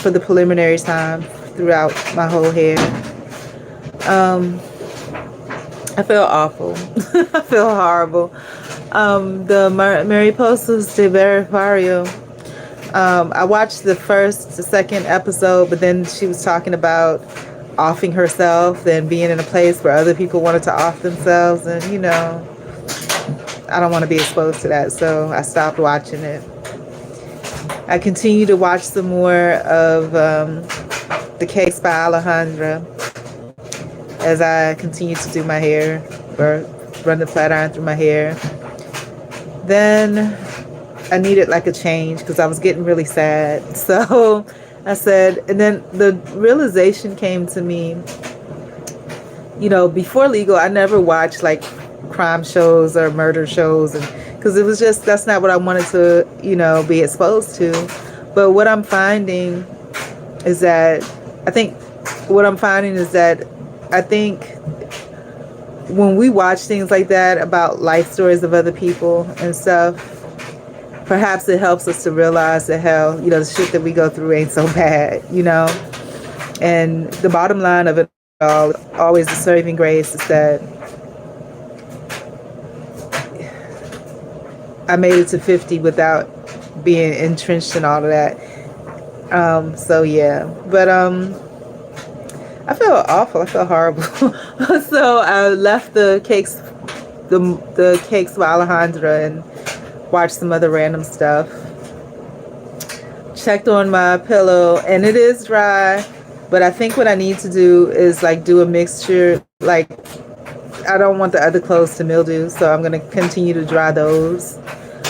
for the preliminary time throughout my whole hair. I feel awful. I feel horrible. The Mariposas de Barrio. I watched the second episode, but then she was talking about offing herself and being in a place where other people wanted to off themselves, and I don't want to be exposed to that, so I stopped watching it. I continue to watch some more of the Cakes by Alejandra as I continue to do my hair, or run the flat iron through my hair. Then I needed like a change because I was getting really sad. So I said, and then the realization came to me, before legal, I never watched like crime shows or murder shows, and because it was just, that's not what I wanted to, be exposed to. But what I'm finding is that, I think when we watch things like that about life stories of other people and stuff, perhaps it helps us to realize that hell, the shit that we go through ain't so bad, And the bottom line of it all, always the saving grace, is that I made it to 50 without being entrenched in all of that. So yeah, but I feel awful. I feel horrible. So I left the cakes by Alejandra and watched some other random stuff. Checked on my pillow, and it is dry, but I think what I need to do is like do a mixture. Like, I don't want the other clothes to mildew, so I'm going to continue to dry those.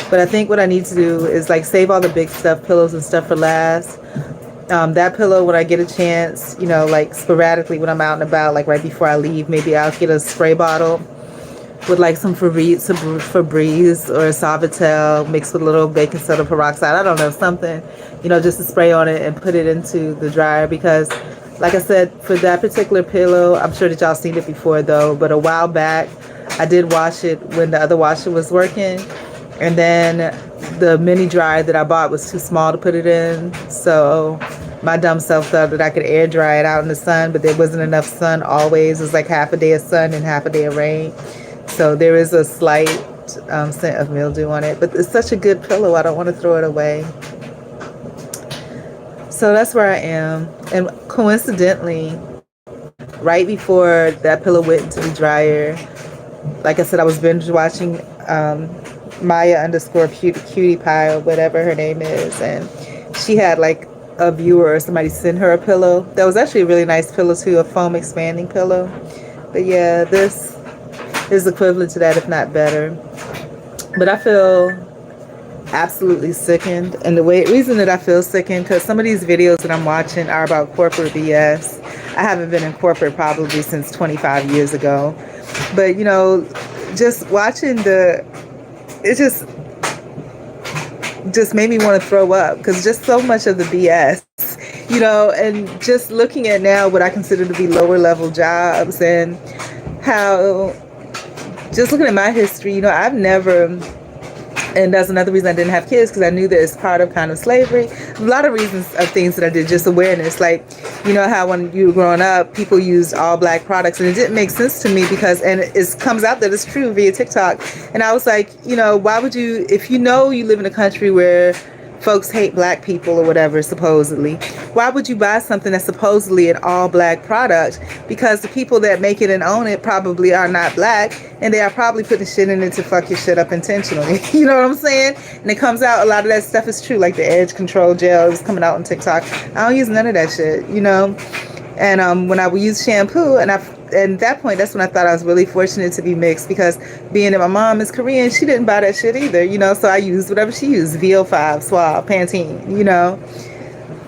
But I think what I need to do is like save all the big stuff, pillows and stuff, for last. That pillow, when I get a chance, like sporadically when I'm out and about, like right before I leave, maybe I'll get a spray bottle with like some Febreze or Suavitel mixed with a little baking soda peroxide. I don't know, something, just to spray on it and put it into the dryer. Because like I said, for that particular pillow, I'm sure that y'all seen it before though, but a while back I did wash it when the other washer was working, and then the mini dryer that I bought was too small to put it in, so my dumb self thought that I could air dry it out in the sun, but there wasn't enough sun always. It was like half a day of sun and half a day of rain, so there is a slight scent of mildew on it, but it's such a good pillow, I don't want to throw it away. So that's where I am. And coincidentally, right before that pillow went into the dryer, like I said, I was binge watching Maya_cutie pie, or whatever her name is, and she had like a viewer or somebody send her a pillow that was actually a really nice pillow too, a foam expanding pillow. But yeah, this is equivalent to that, if not better. But I feel absolutely sickened, and the reason that I feel sickened, because some of these videos that I'm watching are about corporate BS. I haven't been in corporate probably since 25 years ago, but just watching it just made me want to throw up, because just so much of the BS, and just looking at now what I consider to be lower level jobs, and how, just looking at my history, I've never, and that's another reason I didn't have kids, because I knew that it's part of kind of slavery. A lot of reasons of things that I did, just awareness. Like, how when you were growing up, people used all black products, and it didn't make sense to me because, and it comes out that it's true via TikTok. And I was like, why would you, if you live in a country where folks hate black people or whatever, supposedly, why would you buy something that's supposedly an all black product? Because the people that make it and own it probably are not black, and they are probably putting shit in it to fuck your shit up intentionally. You know what I'm saying? And it comes out, a lot of that stuff is true, like the edge control gel is coming out on TikTok. I don't use none of that shit, And when I would use shampoo, and at that point, that's when I thought I was really fortunate to be mixed, because being that my mom is Korean, she didn't buy that shit either, so I used whatever she used, VO5, Suave, Pantene,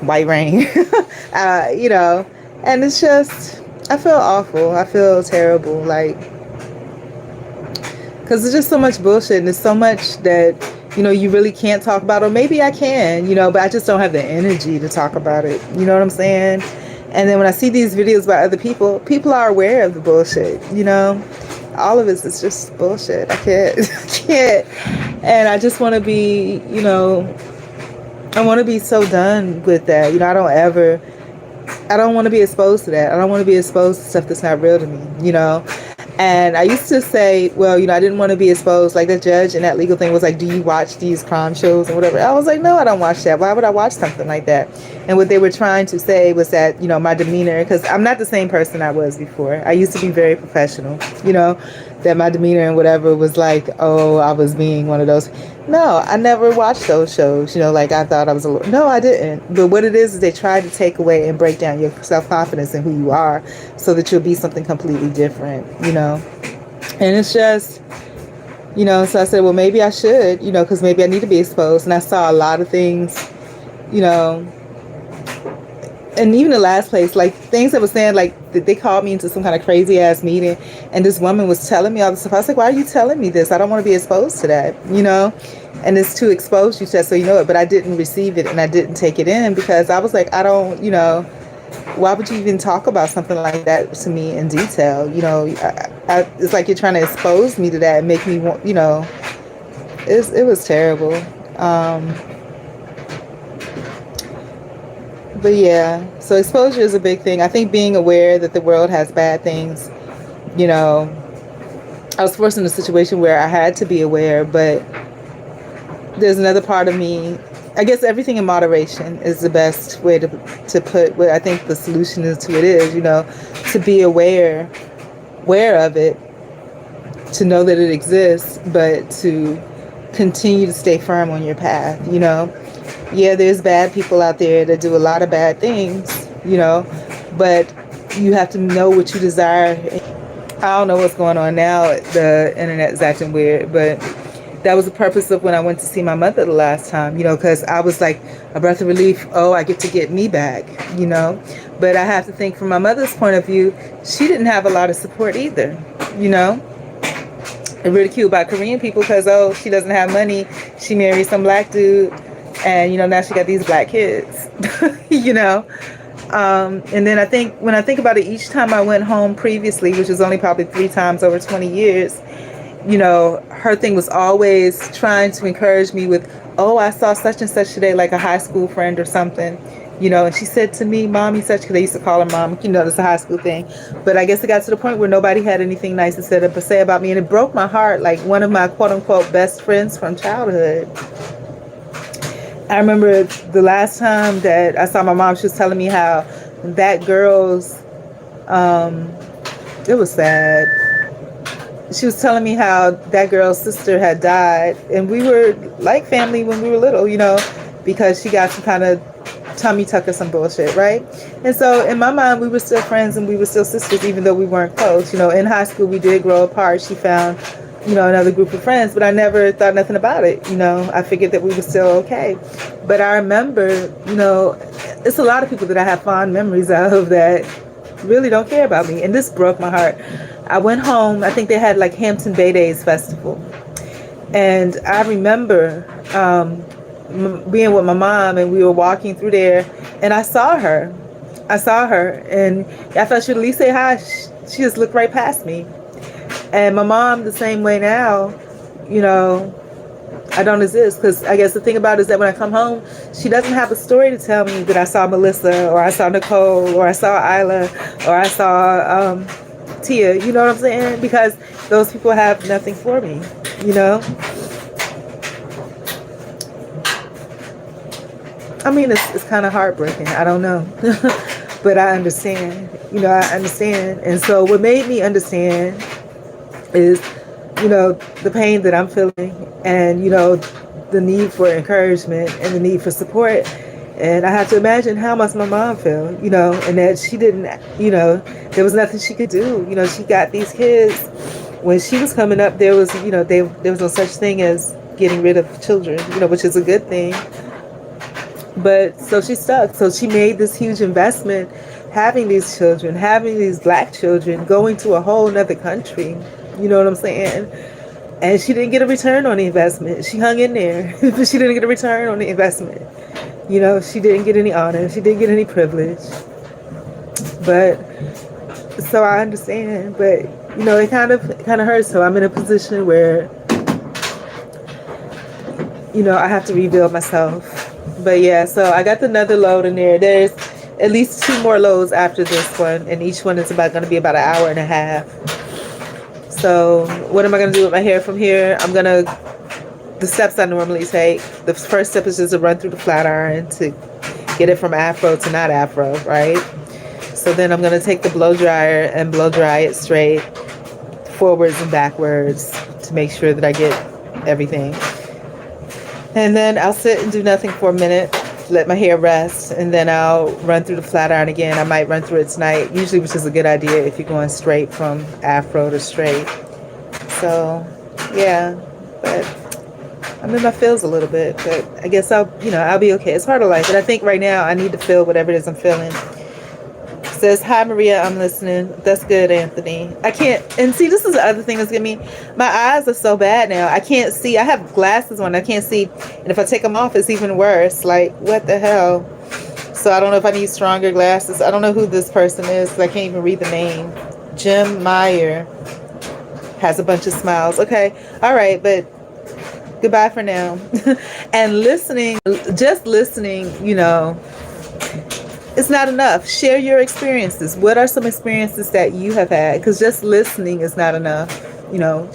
White Rain, and it's just, I feel awful. I feel terrible, like, because there's just so much bullshit, and there's so much that, you really can't talk about, or maybe I can, but I just don't have the energy to talk about it, you know what I'm saying? And then when I see these videos by other people, people are aware of the bullshit, all of it is just bullshit. I can't, And I just want to be, I want to be so done with that. You know, I don't want to be exposed to that. I don't want to be exposed to stuff that's not real to me, you know? And I used to say, well, you know, I didn't want to be exposed. Like the judge and that legal thing was like, do you watch these crime shows and whatever? I was like, no, I don't watch that. Why would I watch something like that? And what they were trying to say was that, you know, my demeanor, because I'm not the same person I was before. I used to be very professional, you know, that my demeanor and whatever was like, oh, I was being one of those. No, I never watched those shows, you know, like I thought I was a little, no, I didn't. But what it is they try to take away and break down your self-confidence in who you are so that you'll be something completely different, you know. And it's just, you know, so I said, well, maybe I should, you know, because maybe I need to be exposed. And I saw a lot of things, you know, and even the last place, like things that was saying, like they called me into some kind of crazy ass meeting, and this woman was telling me all this stuff. I was like, why are you telling me this? I don't want to be exposed to that, you know. And it's to expose you to that so you know it. But I didn't receive it and I didn't take it in because I was like, I don't, you know, why would you even talk about something like that to me in detail? You know, it's like you're trying to expose me to that and make me want, you know, it was terrible. Um, But yeah, so exposure is a big thing. I think being aware that the world has bad things, you know, I was forced in a situation where I had to be aware, but there's another part of me. I guess everything in moderation is the best way to put what I think the solution is to it is, you know, to be aware of it, to know that it exists, but to continue to stay firm on your path, you know. Yeah, there's bad people out there that do a lot of bad things, you know, but you have to know what you desire. I don't know what's going on now. The internet's acting weird, but that was the purpose of when I went to see my mother the last time, you know, because I was like a breath of relief. Oh, I get to get me back, you know. But I have to think from my mother's point of view, she didn't have a lot of support either, you know. And ridiculed by Korean people because, oh, she doesn't have money. She married some black dude. And, you know, now she got these black kids, you know. And then I think when I think about it, each time I went home previously, which was only probably 3 times over 20 years, you know, her thing was always trying to encourage me with, oh, I saw such and such today, like a high school friend or something, you know. And she said to me, mommy such, because they used to call her mom, you know, it's a high school thing. But I guess it got to the point where nobody had anything nice to say about me. And it broke my heart, like one of my quote unquote best friends from childhood. I remember the last time that I saw my mom, she was telling me how that girl's, it was sad. She was telling me how that girl's sister had died. And we were like family when we were little, you know, because she got some kind of tummy tuck or some bullshit, right? And so in my mind, we were still friends and we were still sisters, even though we weren't close. You know, in high school, we did grow apart. She found, you know, another group of friends, but I never thought nothing about it. You know, I figured that we were still okay. But I remember, you know, it's a lot of people that I have fond memories of that really don't care about me. And this broke my heart. I went home. I think they had like Hampton Bay Days Festival. And I remember being with my mom and we were walking through there and I saw her. And I thought she'd at least say hi. She just looked right past me. And my mom, the same way now, you know, I don't exist. Because I guess the thing about it is that when I come home, she doesn't have a story to tell me that I saw Melissa or I saw Nicole or I saw Isla or I saw Tia. You know what I'm saying? Because those people have nothing for me, you know? I mean, it's kind of heartbreaking. I don't know. But I understand. You know, I understand. And so what made me understand is, you know, the pain that I'm feeling and, you know, the need for encouragement and the need for support. And I have to imagine how must my mom feel, you know, and that she didn't, you know, there was nothing she could do. You know, she got these kids. When she was coming up, there was, you know, there was no such thing as getting rid of children, you know, which is a good thing. But so she stuck. So she made this huge investment having these children, having these black children, going to a whole nother country. You know what I'm saying? And she didn't get a return on the investment. She hung in there, but she didn't get a return on the investment. You know, she didn't get any honor. She didn't get any privilege. But so I understand. But you know, it kind of hurts. So I'm in a position where, you know, I have to rebuild myself. But yeah, so I got another load in there. There's at least two more loads after this one, and each one is about going to be about an hour and a half. So what am I going to do with my hair from here? The steps I normally take. The first step is just to run through the flat iron to get it from afro to not afro, right? So then I'm going to take the blow dryer and blow dry it straight, forwards and backwards, to make sure that I get everything. And then I'll sit and do nothing for a minute, let my hair rest, and then I'll run through the flat iron again. I might run through it tonight, usually, which is a good idea if you're going straight from afro to straight. So yeah, but I'm in my feels a little bit, but I guess I'll be okay. It's hard to like, but I think right now I need to feel whatever it is I'm feeling. Says, hi Maria, I'm listening. That's good, Anthony. I can't, and see, this is the other thing that's getting me. My eyes are so bad now. I can't see. I have glasses on. I can't see. And if I take them off, it's even worse. Like, what the hell? So I don't know if I need stronger glasses. I don't know who this person is. I can't even read the name. Jim Meyer has a bunch of smiles. Okay. All right. But goodbye for now. And just listening, it's not enough. Share your experiences. What are some experiences that you have had? Because just listening is not enough.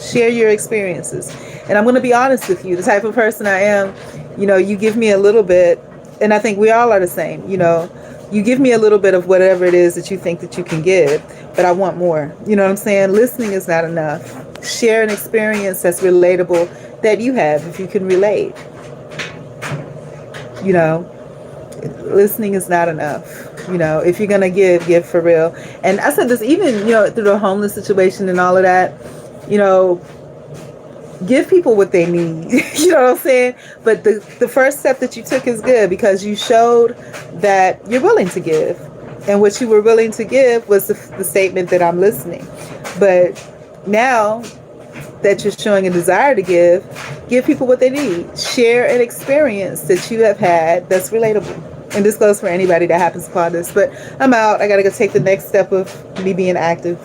Share your experiences. And I'm going to be honest with you. The type of person I am, you give me a little bit, and I think we all are the same. You give me a little bit of whatever it is that you think that you can give, but I want more. You know what I'm saying? Listening is not enough. Share an experience that's relatable that you have, if you can relate. Listening is not enough. If you're gonna give for real. And I said this even through the homeless situation and all of that. Give people what they need. You know what I'm saying? But the first step that you took is good, because you showed that you're willing to give, and what you were willing to give was the statement that I'm listening. But now that you're showing a desire to give people what they need. Share an experience that you have had that's relatable. And this goes for anybody that happens upon this. But I'm out. I got to go take the next step of me being active.